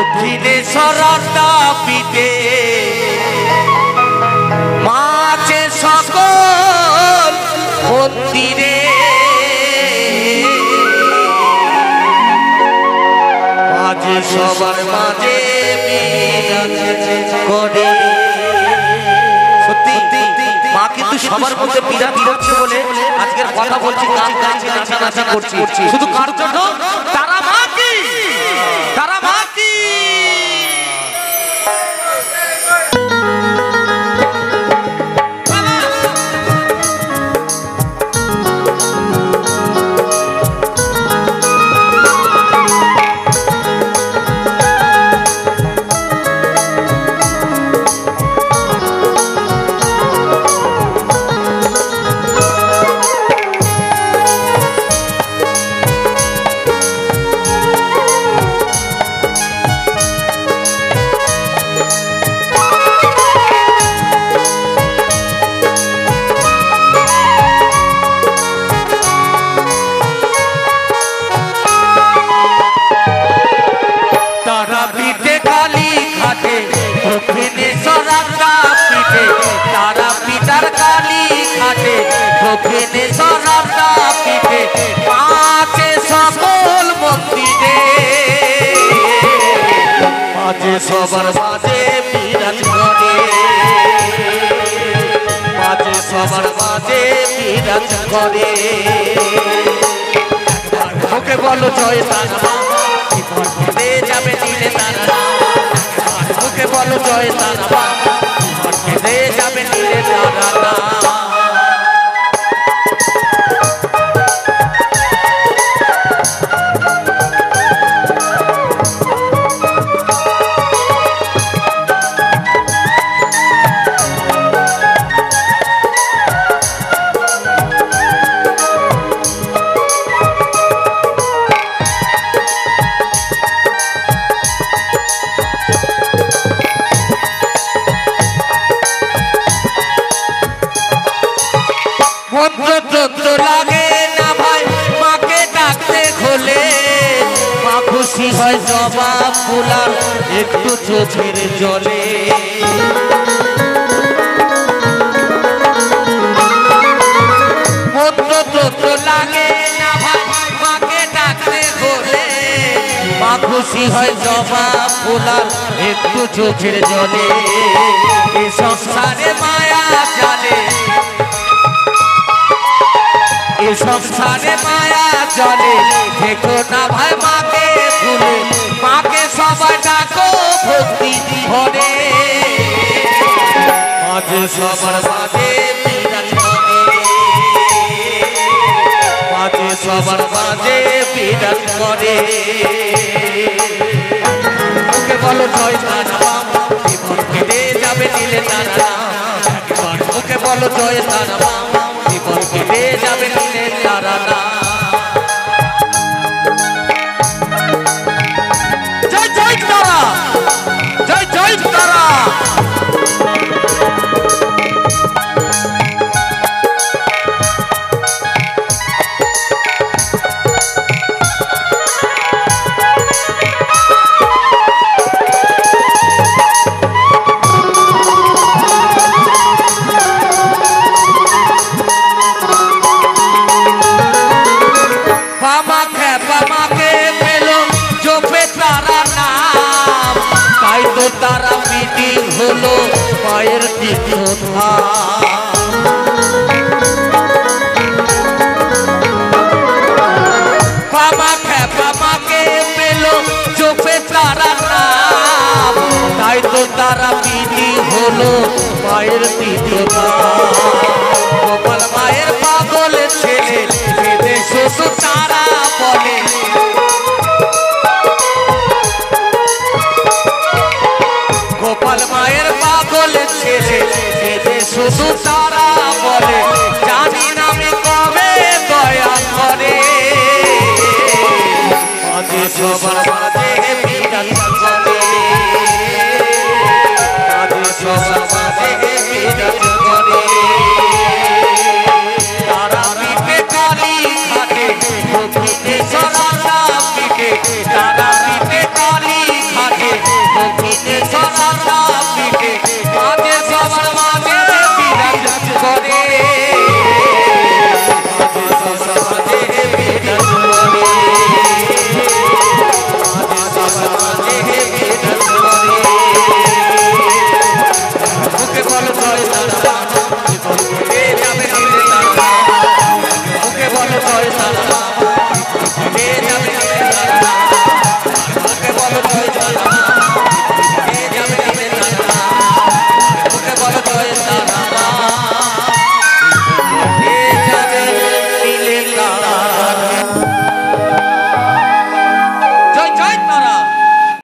দক্ষিণেশ্বরের পিঠে মাঝে সকল মন্দিরে মাঝে সবার মাঝে করে সত্যি মা কিন্তু সবার মধ্যে বিরাজ করছে বলে আজকের কথা বলছি, গান গাইছি, নাচানাচি করছি, শুধু কার জন্য? তারা মা কি, তারা মা কি। সবার মাঝে বিরাজ করে, মাঝে সবার মাঝে বিরাজ করে। ওকে বলো জয় তারা মা, যাবে নীলে তারা। ওকে বলো জয় তারা মা, যাবে নীলে তারা। লাগে না ভাই মাকে ডাকতে খোলে, মা খুশি হয় জবাব ফুলার একটু চোখের জলে। মন্ত্র লাগে না ভাই মাকে ডাকতে খোলে, মা খুশি হয় জবাব ফুলার একটু চোখের জলে। এ সংসারে মায়া জানে, এ সংসারে মায়া চলে, দেখো না ভাই মাকে ভুলে, মাকে সবাই ডাকো ভক্তি ভরে। মাঝে সবার মাঝে বিরাজ করে, মাঝে সবার মাঝে বিরাজ করে। ওকে বলো জয় তারা মা, কেটে যাবে নীলে তারা। ওকে বলো জয় তারা মা, কেটে যাবে নীলে তারা। জয় জয় তারা, জয় জয় তারা। তারা মিটিং হলো মায়ের তীর্থা, বাবা বাবাকে পেল চোখে তারা নাম, তাই তো তারা মিটিং হলো মায়ের তীর্থা। গোপাল মায়ের পাগল ছেলে বেদে শুধু তারা বলে, গোপাল মায়ের পাগল ছেলে বেদে শুধু তারা বলে, জানি না আমি কবে দয়া করে। মাঝে সবার মাঝে বিরাজ করে, মাঝে সবার মাঝে বিরাজ করে। তারা পিঠে কালী ঘাটে দক্ষিণেশ্বরের পিঠে, তারা পিঠে কালী ঘাটে যাবে